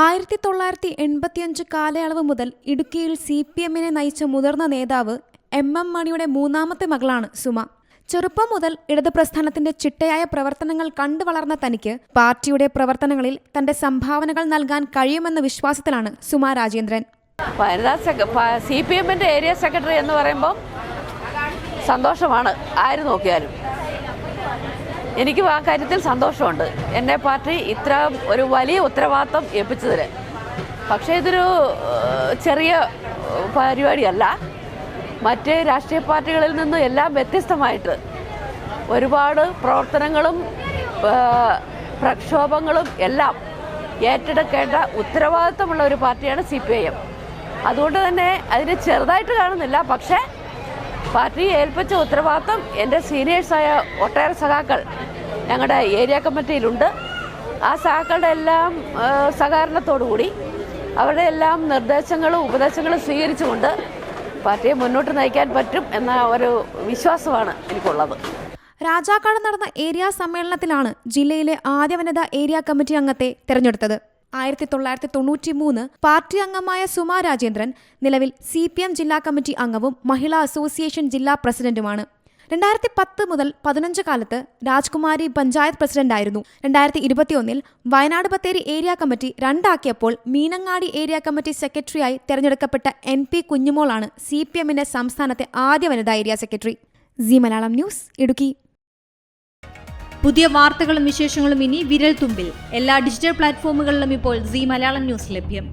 1985 കാലയളവ് മുതൽ ഇടുക്കിയിൽ CPM-നെ നയിച്ച മുതിർന്ന നേതാവ് MM മണിയുടെ മൂന്നാമത്തെ മകളാണ് സുമ. ചെറുപ്പം മുതൽ ഇടത് പ്രസ്ഥാനത്തിന്റെ ചിട്ടയായ പ്രവർത്തനങ്ങൾ കണ്ടു വളർന്ന തനിക്ക് പാർട്ടിയുടെ പ്രവർത്തനങ്ങളിൽ തന്റെ സംഭാവനകൾ നൽകാൻ കഴിയുമെന്ന വിശ്വാസത്തിലാണ് സുമ രാജേന്ദ്രൻ. CPM-ന്റെ ഏരിയ സെക്രട്ടറി എന്ന് പറയുമ്പോൾ സന്തോഷമാണ്. ആര് നോക്കിയാലും എനിക്ക് ആ കാര്യത്തിൽ സന്തോഷമുണ്ട്. എന്നെ പാർട്ടി ഇത്ര ഒരു വലിയ ഉത്തരവാദിത്വം ഏൽപ്പിച്ചതിൽ. പക്ഷേ ഇതൊരു ചെറിയ പരിപാടിയല്ല. മറ്റ് രാഷ്ട്രീയ പാർട്ടികളിൽ നിന്ന് എല്ലാം വ്യത്യസ്തമായിട്ട് ഒരുപാട് പ്രവർത്തനങ്ങളും പ്രക്ഷോഭങ്ങളും എല്ലാം ഏറ്റെടുക്കേണ്ട ഉത്തരവാദിത്വമുള്ള ഒരു പാർട്ടിയാണ് CPIM. അതുകൊണ്ട് തന്നെ അതിനെ ചെറുതായിട്ട് കാണുന്നില്ല. പക്ഷേ പാർട്ടി ഏൽപ്പിച്ച ഉത്തരവാദിത്വം എൻ്റെ സീനിയേഴ്സായ ഒട്ടേറെ സഖാക്കൾ ഞങ്ങളുടെ ഏരിയ കമ്മിറ്റിയിലുണ്ട്. ആ സഖാക്കളുടെ എല്ലാം സഹകരണത്തോടുകൂടി അവരുടെ എല്ലാം നിർദ്ദേശങ്ങളും ഉപദേശങ്ങളും സ്വീകരിച്ചുകൊണ്ട് പാർട്ടിയെ മുന്നോട്ട് നയിക്കാൻ പറ്റും എന്ന ഒരു വിശ്വാസമാണ് എനിക്കുള്ളത്. രാജാക്കാട് നടന്ന ഏരിയ സമ്മേളനത്തിലാണ് ജില്ലയിലെ ആദ്യ വനിതാ ഏരിയ കമ്മിറ്റി അംഗത്തെ തെരഞ്ഞെടുത്തത്. 1993 പാർട്ടി അംഗമായ സുമ രാജേന്ദ്രൻ നിലവിൽ CPM ജില്ലാ കമ്മിറ്റി അംഗവും മഹിളാ അസോസിയേഷൻ ജില്ലാ പ്രസിഡന്റുമാണ്. 2010 മുതൽ 15 കാലത്ത് രാജ്കുമാരി പഞ്ചായത്ത് പ്രസിഡന്റായിരുന്നു. 2021 വയനാട് ബത്തേരി ഏരിയ കമ്മിറ്റി രണ്ടാക്കിയപ്പോൾ മീനങ്ങാടി ഏരിയ കമ്മിറ്റി സെക്രട്ടറിയായി തെരഞ്ഞെടുക്കപ്പെട്ട NP കുഞ്ഞുമോളാണ് CPM-ന്റെ സംസ്ഥാനത്തെ ആദ്യ വനിതാ ഏരിയ സെക്രട്ടറി. സി മലയാളം ന്യൂസ്, ഇടുക്കി. പുതിയ വാർത്തകളും വിശേഷങ്ങളും ഇനി വിരൽ തുമ്പിൽ. എല്ലാ ഡിജിറ്റൽ പ്ലാറ്റ്ഫോമുകളിലും ഇപ്പോൾ സി മലയാളം ന്യൂസ് ലഭ്യം.